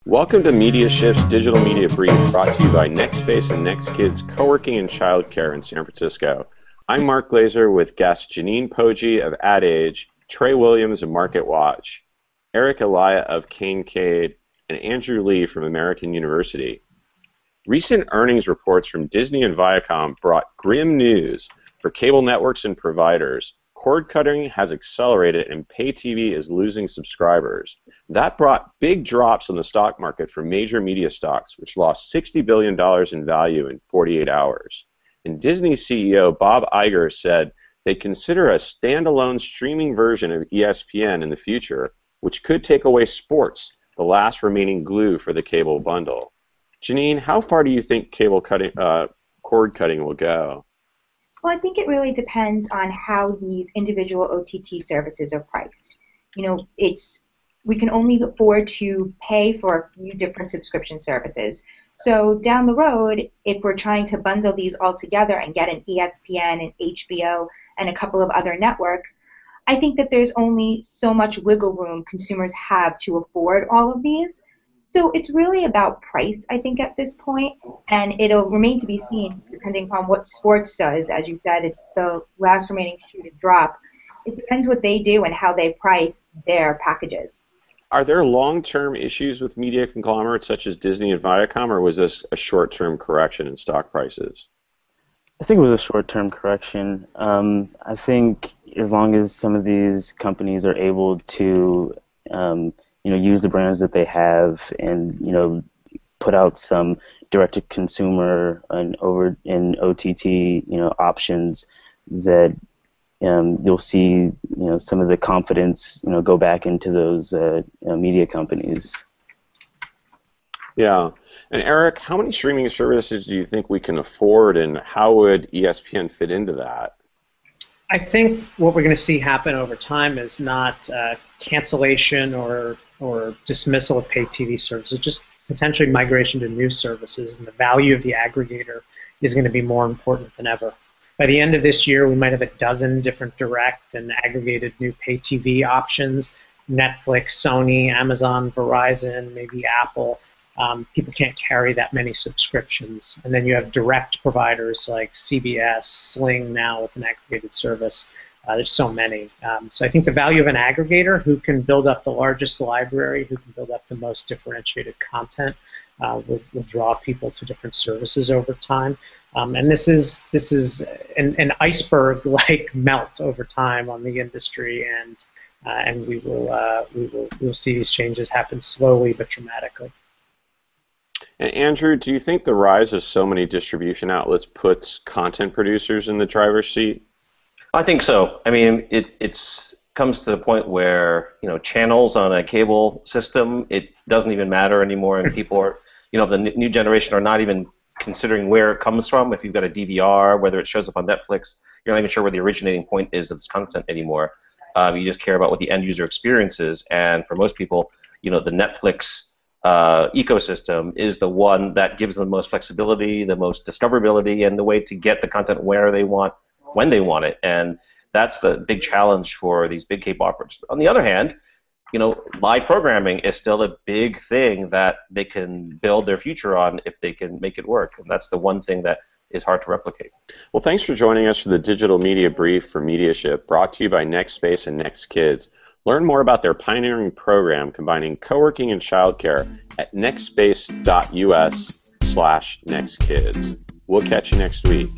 Welcome to MediaShift's Digital Media Brief, brought to you by NextSpace and NextKids Co-working and Childcare in San Francisco. I'm Mark Glaser with guests Jeanine Poggi of Ad Age, Trey Williams of MarketWatch, Elia of Cainkade, and Andrew Lee from American University. Recent earnings reports from Disney and Viacom brought grim news for cable networks and providers. Cord cutting has accelerated and pay TV is losing subscribers. That brought big drops in the stock market for major media stocks, which lost $60 billion in value in 48 hours. And Disney CEO Bob Iger said they consider a standalone streaming version of ESPN in the future, which could take away sports, the last remaining glue for the cable bundle. Jeanine, how far do you think cord cutting will go? Well, I think it really depends on how these individual OTT services are priced. We can only afford to pay for a few different subscription services. So down the road, if we're trying to bundle these all together and get an ESPN and HBO and a couple of other networks, I think that there's only so much wiggle room consumers have to afford all of these. So it's really about price, I think, at this point, and it'll remain to be seen depending upon what sports does. As you said, it's the last remaining shoe to drop. It depends what they do and how they price their packages. Are there long-term issues with media conglomerates such as Disney and Viacom, or was this a short-term correction in stock prices? I think it was a short-term correction. I think as long as some of these companies are able to use the brands that they have and, put out some direct-to-consumer and over in OTT, options that you'll see, some of the confidence, go back into those media companies. Yeah. And Eric, how many streaming services do you think we can afford, and how would ESPN fit into that? I think what we're going to see happen over time is not cancellation or dismissal of paid TV services, just potentially migration to new services, and the value of the aggregator is going to be more important than ever. By the end of this year, we might have a dozen different direct and aggregated new pay TV options, Netflix, Sony, Amazon, Verizon, maybe Apple. People can't carry that many subscriptions. And then you have direct providers like CBS, Sling now with an aggregated service. There's so many. So I think the value of an aggregator who can build up the largest library, who can build up the most differentiated content, will draw people to different services over time. And this is an iceberg-like melt over time on the industry, and we will see these changes happen slowly but dramatically. And Andrew, do you think the rise of so many distribution outlets puts content producers in the driver's seat? I think so. I mean, it comes to the point where, channels on a cable system, it doesn't even matter anymore, and people are, the new generation are not even considering where it comes from. If you've got a DVR, whether it shows up on Netflix, you're not even sure where the originating point is of this content anymore. You just care about what the end user experience is, and for most people, the Netflix ecosystem is the one that gives them the most flexibility, the most discoverability, and the way to get the content where they want, when they want it. And that's the big challenge for these big cable operators. On the other hand, live programming is still a big thing that they can build their future on if they can make it work. And that's the one thing that is hard to replicate. Well, thanks for joining us for the Digital Media Brief for MediaShift, brought to you by NextSpace and NextKids. Learn more about their pioneering program combining co-working and childcare at nextspace.us/nextkids. We'll catch you next week.